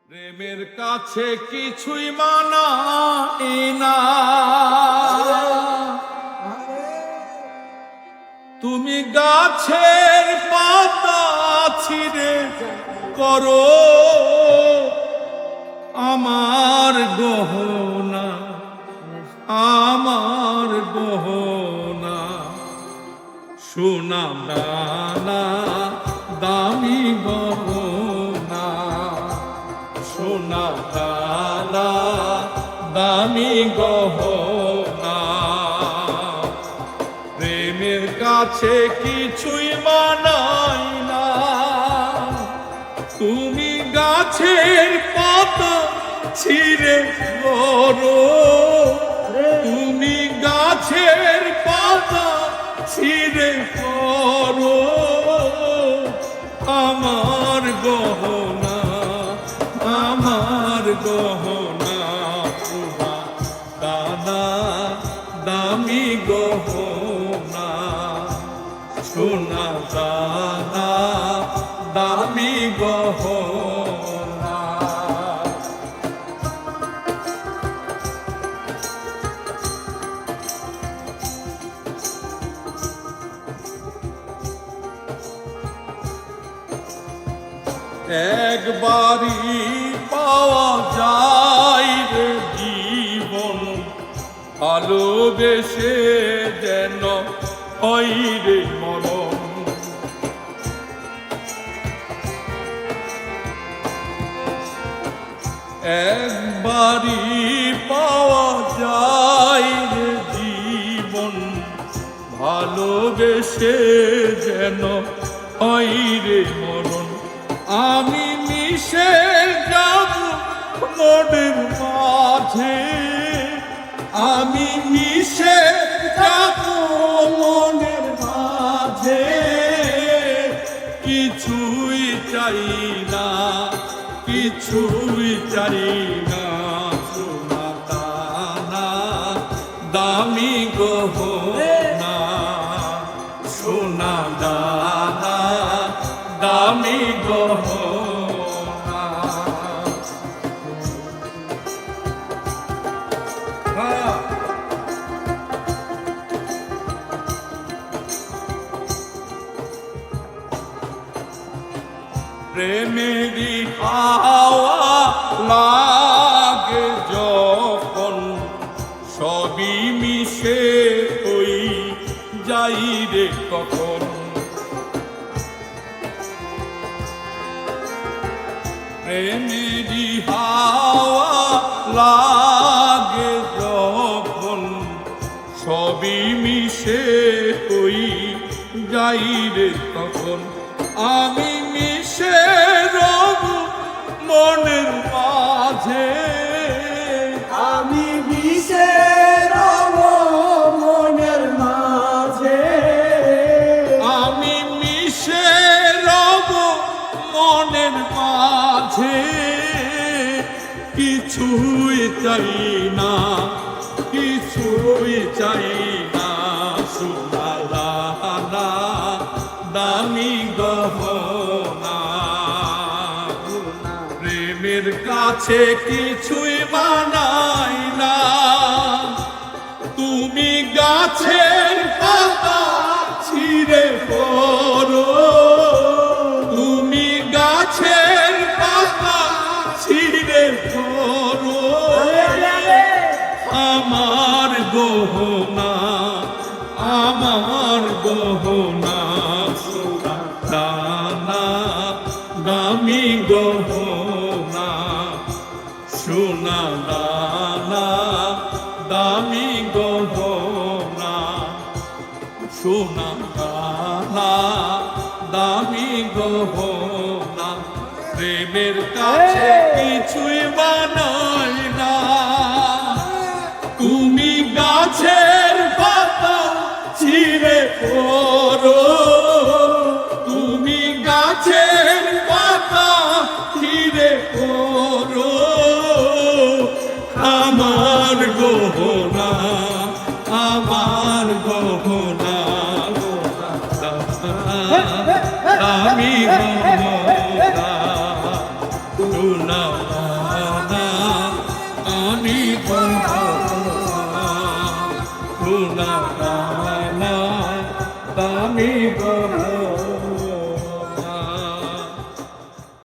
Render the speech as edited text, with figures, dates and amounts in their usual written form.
প্রেমের কাছে কিছুই মানাই না, তুমি গাছের পাতা ছিঁড়ে করো আমার গহনা, আমার গহনা। সোনা দানা দামি গহনা, সোনা দানা দামি গহনা। প্রেমের কাছে কিছুই মানাই না, তুমি গাছের পাতা ছিঁড়ে করো, তুমি গাছের পাতা ছিঁড়ে করো আমার গহনা, আমার গহনা। সোনা দানা দামি গহনা, সোনা দানা দামি গহনা। একবারই পাওয়া যায় রে জীবন, ভালোবেসে যেন হয় রে মরণ। একবারই পাওয়া যায় রে জীবন, ভালোবেসে যেন হয় রে মরণ। আমি মিশে যাব মনের মাঝে, আমি মিশে যাব মনের মাঝে, কিছুই চাই না, কিছুই চাই না। সোনা দানা দামি গহনা, সোনা দানা দামি গহনা। প্রেমেরই হাওয়া লাগে যখন, সবই মিশে ওই যাই রে কখন। প্রেমেরই হাওয়া লাগে যখন, সবই মিশে ওই যাই রে তখন। আমি মিশে রব মনের মাঝে, আমি মিশে রব মনের মাঝে, আমি মিশে রব মনের মাঝে, কিছুই চাই না, কিছুই চাই না। সোনা দানা দামি গহনা, প্রেমের কাছে কিছুই মানাই না, তুমি গাছের পাতা ছিঁড়ে করো, তুমি গাছের পাতা ছিঁড়ে করো আমার গহনা, আমার গহনা। সোনা দানা দামি গহনা, সোনা দানা দামি গহনা, সোনা দানা দামি গহনা। প্রেমের কাছে কিছুই বানাই না, তুমি গাছের পাতা ছিঁড়ে করো, তুমি গাছের পাতা ছিঁড়ে করো আমার গহনা, আমার গহনা। আমি গহনা, সোনা রানা আমি গুনা রানা আমি